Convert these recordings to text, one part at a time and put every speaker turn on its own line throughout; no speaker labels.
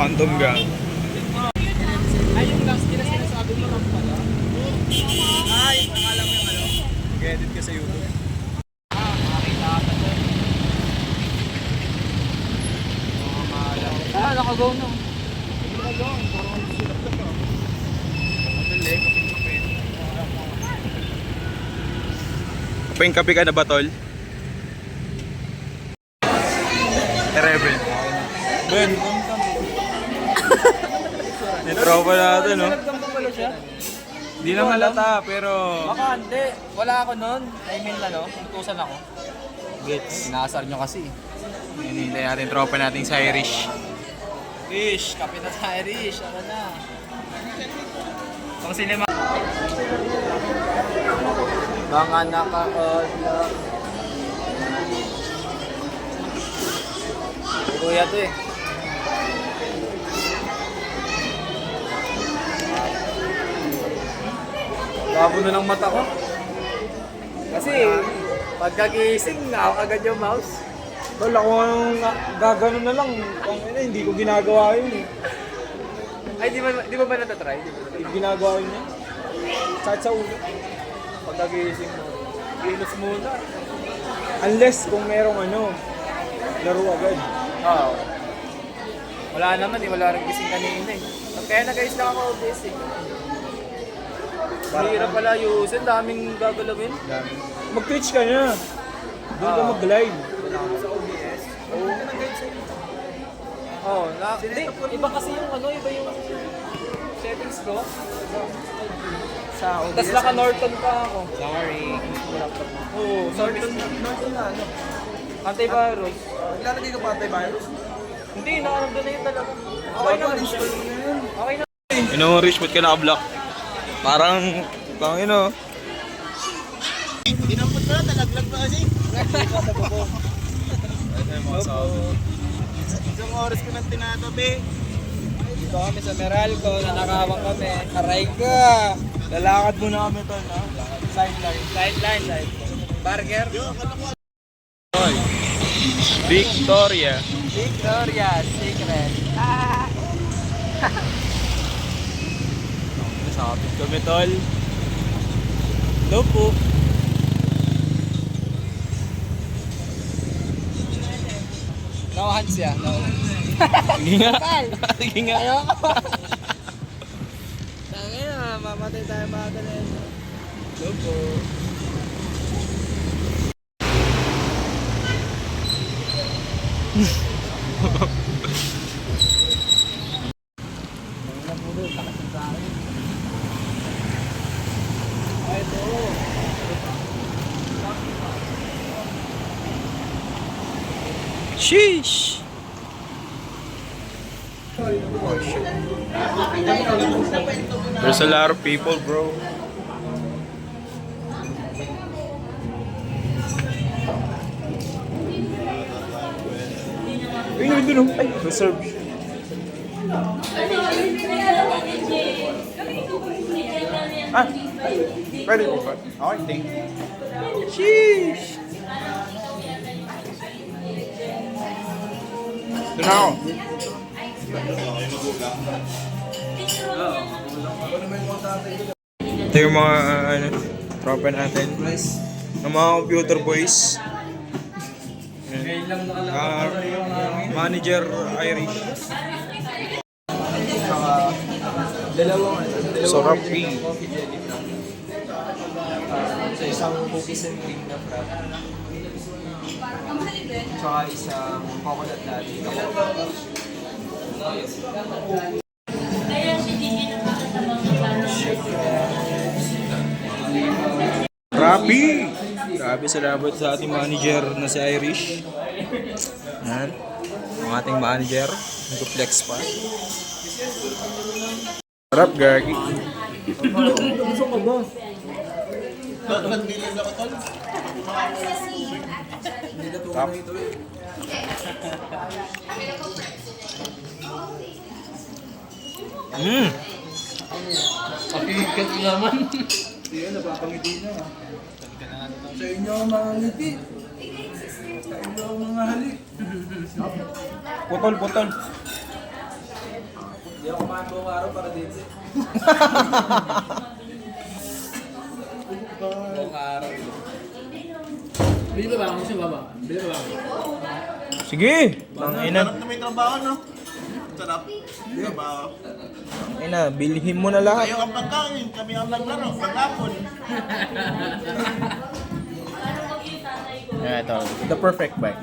Phantom Gang.
Ay, yung last nila sinasabi mo lang pala.
Ay, alam mo yung ano? Nag-edit ka sa YouTube.
Makakita ka to. Nakagaw na. Nakagaw. Parang silap na to. Madali, kapit-kapit.
Kapeng-kape ka na ba, tol? Rebel. Ben. Yung tropa natin, no?
Nagkampo pala siya.
Hindi na halata, pero...
Baka hindi. Wala ako nun. I mean, utusan ako.
Gets.
Inaasar nyo kasi.
Hinihintay natin tropa nating sa Irish.
Irish, kapitan sa Irish. Ano na? Pang sinema. Mga naka-odlock. Kuya to eh. Labo na ng mata ko. Kasi pagkagising, nakakagad yung mouse.
Tol, ako ang gagano na lang. Hindi ko ginagawa yun eh.
Ay, di ba natatry?
Hindi ginagawa yun eh. Kahit sa ulo.
Pagkagising mo, kilos muna.
Unless kung merong laro agad.
Oo. Wala naman eh, wala rin gising kanina eh. Kaya nag-ayos lang ako OBS eh. Mahirap pala ayusin, daming gagalawin.
Mag-twitch ka na. Doon ka mag-live.
Sa OBS? Oo. Oo, iba kasi yung iba yung settings ko. Sa OBS. Tapos naka-Norton pa ako. Sorry. Oo, Norton na antivirus.
Naglalagay ka pa antivirus?
Hindi, nakaramdaman na yun talaga. Okay naman siya. Okay na.
Rich, ba't ka naka-block? Parang,
Dinampot na, talaglag pa kasi. Isang oras ko nang tinatabi.
Dito kami sa Meralco, nanakawang kami. Aray ka!
Lalakad muna kami tol, no? Sideline.
Sideline. Burger.
Victoria.
Victoria's Secret.
Nasakapit kami, tol. Hello po.
No hands ya. No.
Sige nga. Sige nga.
Ayoko. Tangina, mamatay tayo mga ganun.
Hello po. Sheesh! Oh, shit. There's a lot of people, bro.
Ay, reserve.
Ready? Okay, thank you.
Sheesh!
Doon ako. Ito yung mga tropa natin. Ng mga computer boys. Manager Irish. Sarap eh.
So isang cookies and cream na frap. Tsaka isang coconut latte.
Grabe! Grabe, salamat sa ating manager na si Irish. Yan. Ang ating manager. Nag-flex pa. Sarap, gagi.
Gusto ka ba?
Tap.
Pakikigat naman.
Yan, napapangiti na. Sa inyo ang mga ngiti. Sa inyo ang mga halik.
Putol, putol.
buong araw para dito. Buong araw. Bili ba ako siya baba? Bili ba ako?
Sige! Tangina.
Sarap na may trabaho, no? Sarap. Trabaho.
Tangina, bilhin mo na lahat.
Kayo ang pagkain, kami ang naglaro, pagkapon.
Ito, the perfect bite.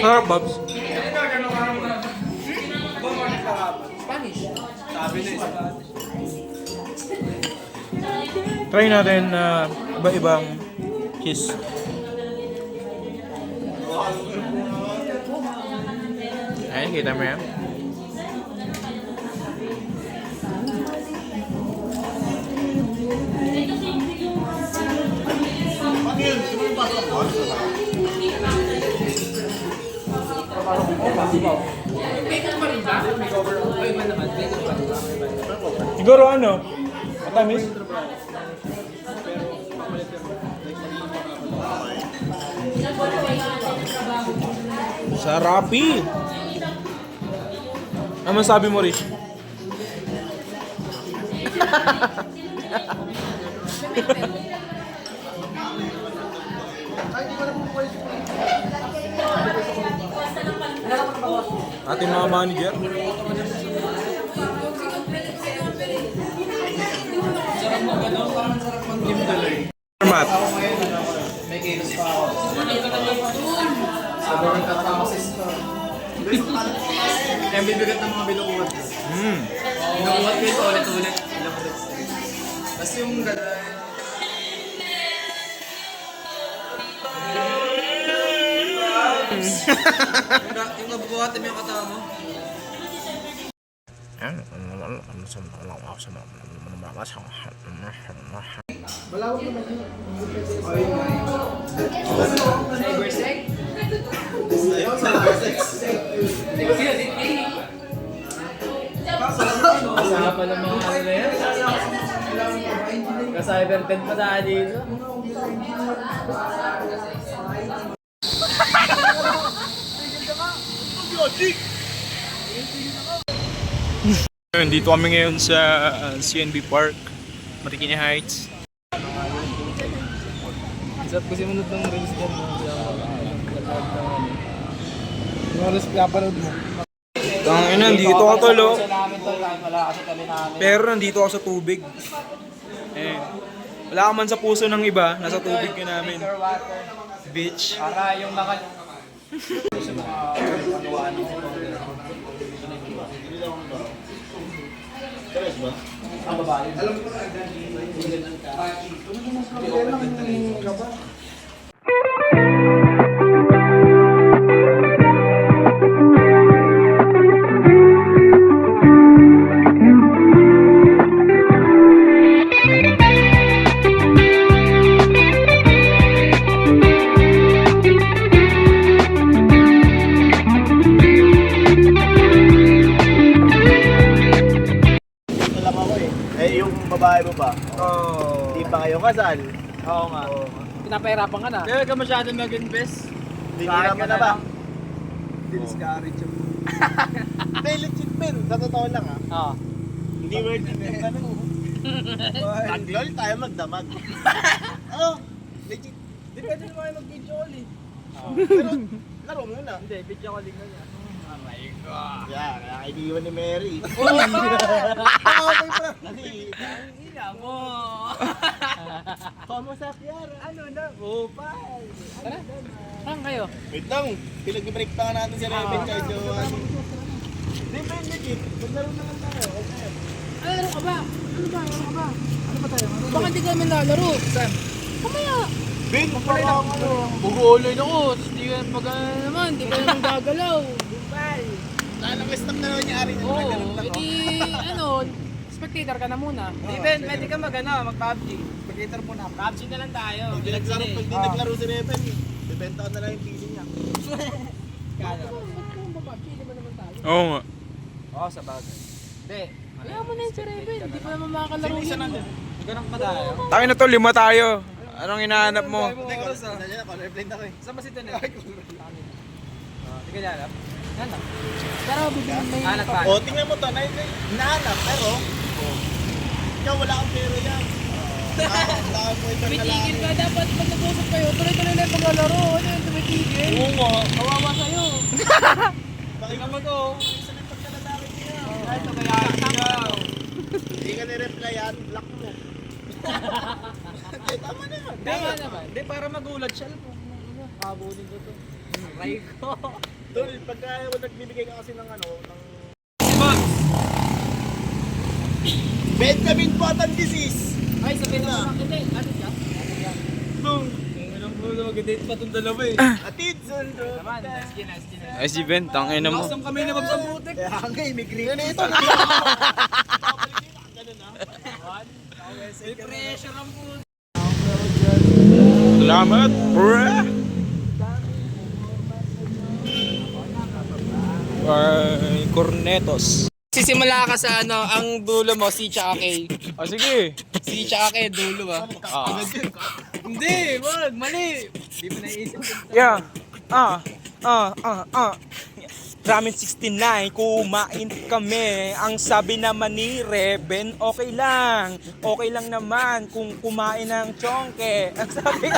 Sarap, Babs.
Spanish. Sabi na Spanish.
Try natin na iba-ibang cheese. Ayun, kita mo yan.
Pag yun, di mo yung pasok ko.
Bacon pa rin ba? May cover. Ay, iba naman. Bacon pa rin ba?
Siguro ano? Matamis?
Sarapi! Ano masabi mo, Rich? Ating mga manager. Format.
May kilos pa ako. Sobrang katapasis ko. Kaya bibigat ng mga binukuhat ko. Binukuhat ko ito ulit-ulit. Tapos yung gano'n. Yung nabubuhat mo yung katawa mo. Cybersec? Kasama pa ng mga ano na yan. Ka-cyberten pa tayo dito.
Dito kami ngayon sa CNB Park, Marikina Heights.
Sarap kasi munod ng reels dyan.
Yung alas pinapanood mo.
Tangina, nandito ako tol, oh.
Namin tol, kahit wala kasi kami namin.
Pero nandito ako sa tubig. Eh, wala ka man sa puso ng iba, nasa tubig ka namin.
Pure water.
Beach.
Para yung mga... sa mga pagkakawaan mo. Ang babae. Alam ko na.
Alam ako eh. Eh, yung babae mo ba?
Oo.
Hindi pa kayo kasal.
Oo nga. Pinapahirapan ka na.
Kaya ka masyadong mag-invest.
Tinira mo na ba?
Discourage yung...
Hindi, legit men. Sa totoo lang ha.
Oo.
Hindi worth it yung ano. Taglol tayo magdamag. Oo. Legit.
Di pwede naman kayo mag-video call eh.
Pero, laro muna.
Hindi, video calling na niya.
Yeah, kaya kaibigan ni Mary. Kasi,
Ina mo.
Homo sapiens.
Ano na? Opal.
Tara. Saan kayo?
Wait lang, pinag-break pa nga natin si Reven tsaka Johan. Hindi ba yun legit? Maglaro naman tayo. Okay.
Laro ka ba? Ano ba? Ano ba tayo? Baka hindi kami lalaro. Saan? Kamaya.
Ben,
Pagpalay na ako. Buguloy na ko. Hindi ka magana naman. Hindi ka naman gagalaw.
Nag-stop na naman yung ari niya.
Oo. Edi ano. Spectator ka na muna.
Di Ben, pwede ka mag-PUBG. Spectator muna.
PUBG na lang tayo.
Pag di naglaro si Reven, bibenta ko na lang yung PC niya.
Oo nga.
Oo, sa bagay.
Hindi. Kaya mo na yung si Raven, hindi pa naman makakalaro yun.
Ganun pa tayo.
Tayo na to, 5 tayo. Anong hinahanap mo?
Colorblind ako eh.
Saan ba si Tonel? Sige, hanap. Hanap. Pero bibigyan may... Hanap pa.
O, tingnan mo to, nahanap, pero ikaw wala kang pero yan. Wala kang boyfriend na
Tumitigil
lang.
ka dapat pag nag-usap kayo. Tuloy-tuloy na yung paglalaro. Ano yung tumitigil?
Oo nga.
Kawawa sa'yo.
Bakit naman to? Isa na yung pagkalalaki niya.
Ay, ito kaya siya.
Hindi ka ni-replyan, block mo. Okay, tama na yun.
Tama naman.
Hindi, para magulat siya.
Habulin ko to. Aray ko.
Tol, pagka nagbibigay ka kasi ng ano, ng... Benjamin Button disease!
Ay, sabihin mo. Hindi, ano siya?
Boom!
Ilang bulo, mag-date pa itong dalawa eh.
Atid, sundo!
Naman, SG na, SG na.
Ay, si Ben, tangin na mo.
Kasam kami na magsambutik.
Kaya hanggang may green na ito. Ganun na.
May pressure ang puto.
Salamat, bro. Cornetos.
Sisimula ka sa ano, ang dulo mo, C tsaka K.
Ah, sige.
C tsaka K, dulo ba?
Ah.
Hindi, wag, mali. Hindi mo naisip.
Yeah. Ramen 69, kumain kami. Ang sabi naman ni Reben, okay lang. Okay lang naman kung kumain ng chongke. Ang sabi